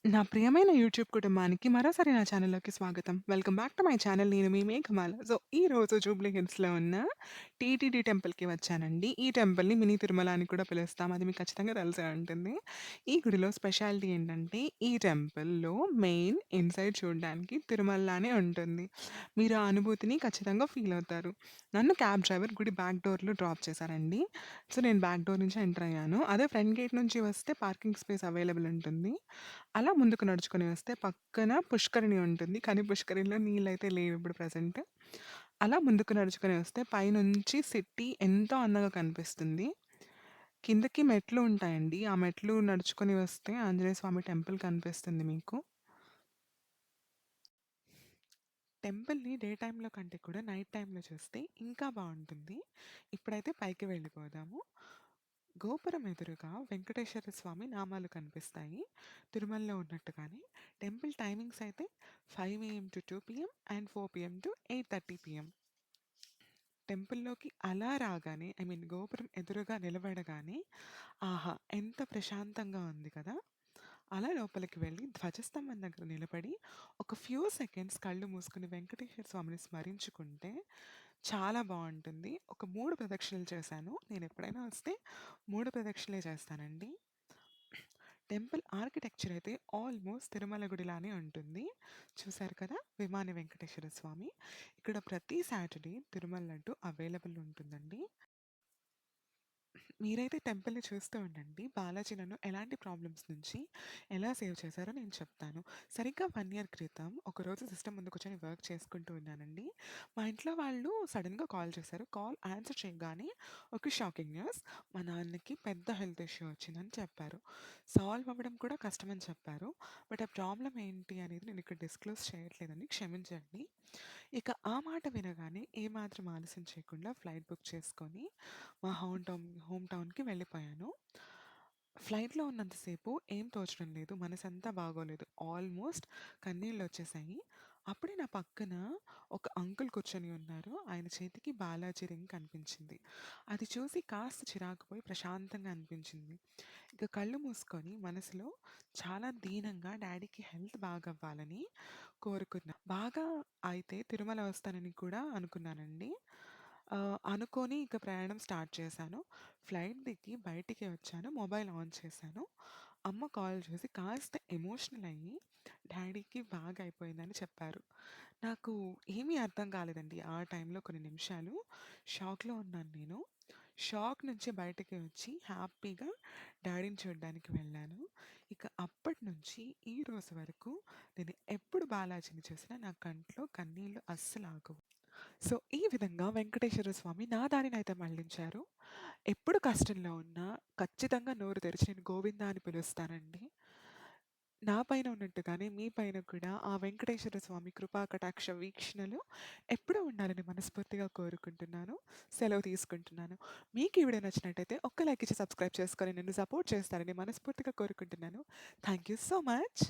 నా ప్రియమైన యూట్యూబ్ కుటుంబానికి మరోసారి నా ఛానల్‌లోకి స్వాగతం. Welcome back to my channel. నేను మీ మేఘమాల. ఈరోజు జూబ్లీ హిల్స్‌లో ఉన్న టీటీడీ టెంపుల్‌కి వచ్చానండి. ఈ టెంపుల్‌ని మినీ తిరుమల అని కూడా పిలుస్తాం. అది మీకు ఖచ్చితంగా తెలిసే ఉంటుంది. ఈ గుడిలో స్పెషాలిటీ ఏంటంటే, ఈ టెంపుల్‌లో మెయిన్ ఇన్‌సైడ్ చూడడానికి తిరుమలలానే ఉంటుంది. మీరు ఆ అనుభూతిని ఖచ్చితంగా ఫీల్ అవుతారు. నన్ను క్యాబ్ డ్రైవర్ గుడి బ్యాక్ డోర్‌లో డ్రాప్ చేశారండి. నేను బ్యాక్ డోర్ నుంచి ఎంటర్ అయ్యాను. అదే ఫ్రంట్ గేట్ నుంచి వస్తే పార్కింగ్ స్పేస్ అవైలబుల్ ఉంటుంది. అలా ముందుకు నడుచుకొని వస్తే పక్కన పుష్కరిణి ఉంటుంది. కానీ పుష్కరిణిలో నీళ్ళైతే లేవు ఇప్పుడు ప్రెజెంట్. అలా ముందుకు నడుచుకొని వస్తే పైనుంచి సిటీ ఎంతో అందంగా కనిపిస్తుంది. కిందకి మెట్లు ఉంటాయండి. ఆ మెట్లు నడుచుకొని వస్తే ఆంజనేయ స్వామి టెంపుల్ కనిపిస్తుంది మీకు. టెంపుల్‌ని డే టైమ్‌లో కంటే కూడా నైట్ టైమ్‌లో చూస్తే ఇంకా బావుంటుంది. ఇప్పుడైతే పైకి వెళ్ళిపోదాము. గోపురం ఎదురుగా వెంకటేశ్వర స్వామి నామాలు కనిపిస్తాయి. తిరుమలలో ఉన్నట్టుగానే. టెంపుల్ టైమింగ్స్ అయితే 5 AM to 2 PM and 4 PM to 8:30 PM. టెంపుల్‌లోకి అలా రాగానే గోపురం ఎదురుగా నిలబడగానే ఆహా! ఎంత ప్రశాంతంగా ఉంది కదా! అలా లోపలికి వెళ్ళి ధ్వజస్తంభం దగ్గర నిలబడి ఒక ఫ్యూ సెకండ్స్ కళ్ళు మూసుకొని వెంకటేశ్వర స్వామిని స్మరించుకుంటే చాలా బావుంటుంది. ఒక 3 ప్రదక్షిణలు చేశాను. నేనెప్పుడైనా వస్తే 3 ప్రదక్షిణలే చేస్తానండి. టెంపుల్ ఆర్కిటెక్చర్ అయితే ఆల్మోస్ట్ తిరుమల గుడిలానే ఉంటుంది. చూసారు కదా! విమాని వెంకటేశ్వర స్వామి. ఇక్కడ ప్రతి సాటర్‌డే తిరుమల లడ్డు అవైలబుల్ ఉంటుందండి. మీరైతే టెంపుల్‌ని చూస్తూ ఉండండి. బాలాజీ నన్ను ఎలాంటి ప్రాబ్లమ్స్ నుంచి ఎలా సేవ్ చేశారో నేను చెప్తాను. సరిగ్గా 1 ఇయర్ క్రితం ఒకరోజు సిస్టమ్ ముందు కూర్చొని వర్క్ చేసుకుంటూ ఉన్నానండి. మా ఇంట్లో వాళ్ళు సడెన్‌గా కాల్ చేశారు. కాల్ ఆన్సర్ చేయగానే ఒక షాకింగ్ న్యూస్. మా నాన్నకి పెద్ద హెల్త్ ఇష్యూ వచ్చిందని చెప్పారు. సాల్వ్ అవ్వడం కూడా కష్టమని చెప్పారు. బట్ ఆ ప్రాబ్లమ్ ఏంటి అనేది నేను ఇక్కడ డిస్క్లోజ్ చేయట్లేదండి. క్షమించండి. ఇక ఆ మాట వినగానే ఏమాత్రం ఆలస్యం చేయకుండా ఫ్లైట్ బుక్ చేసుకొని మా హోమ్ టౌన్‌కి వెళ్ళిపోయాను. ఫ్లైట్‌లో ఉన్నంతసేపు ఏం తోచడం లేదు. మనసంతా బాగోలేదు. ఆల్మోస్ట్ కన్నీళ్ళొచ్చేసాయి. అప్పుడే నా పక్కన ఒక అంకుల్ కూర్చొని ఉన్నారు. ఆయన చేతికి బాలాజీ రింగ్ కనిపించింది. అది చూసి కాస్త చిరాకు పోయి ప్రశాంతంగా అనిపించింది. ఇక కళ్ళు మూసుకొని మనసులో చాలా దీనంగా డ్యాడీకి హెల్త్ బాగవ్వాలని కోరుకున్నా. బాగా అయితే తిరుమల వస్తానని కూడా అనుకున్నానండి. అనుకోని ఇక ప్రయాణం స్టార్ట్ చేశాను. ఫ్లైట్ దిగి బయటికి వచ్చాను. మొబైల్ ఆన్ చేశాను. అమ్మ కాల్ చేసి కాస్త ఎమోషనల్ అయ్యి, డ్యాడీకి బాగా అయిపోయిందని చెప్పారు. నాకు ఏమీ అర్థం కాలేదండి. ఆ టైంలో కొన్ని నిమిషాలు షాక్‌లో ఉన్నాను నేను. షాక్ నుంచి బయటకి వచ్చి హ్యాపీగా డ్యాడీని చూడడానికి వెళ్ళాను. ఇక అప్పటినుంచి ఈ రోజు వరకు నేను ఎప్పుడు బాలాజీని చూసినా నా కంట్లో కన్నీళ్ళు అస్సలు ఆగవు. ఈ విధంగా వెంకటేశ్వర స్వామి నా దారినైతే మళ్ళించారు. ఎప్పుడు కష్టంలో ఉన్నా ఖచ్చితంగా నోరు తెరిచి నేను గోవిందా అని పిలుస్తానండి. నా పైన ఉన్నట్టుగానే మీ పైన కూడా ఆ వెంకటేశ్వర స్వామి కృపా కటాక్ష వీక్షణలు ఎప్పుడూ ఉండాలని మనస్ఫూర్తిగా కోరుకుంటున్నాను. సెలవు తీసుకుంటున్నాను. మీకు ఈ వీడియో నచ్చినట్టయితే ఒక్క లైక్ ఇచ్చి సబ్స్క్రైబ్ చేసుకొని నన్ను సపోర్ట్ చేస్తారని మనస్ఫూర్తిగా కోరుకుంటున్నాను. Thank you so much.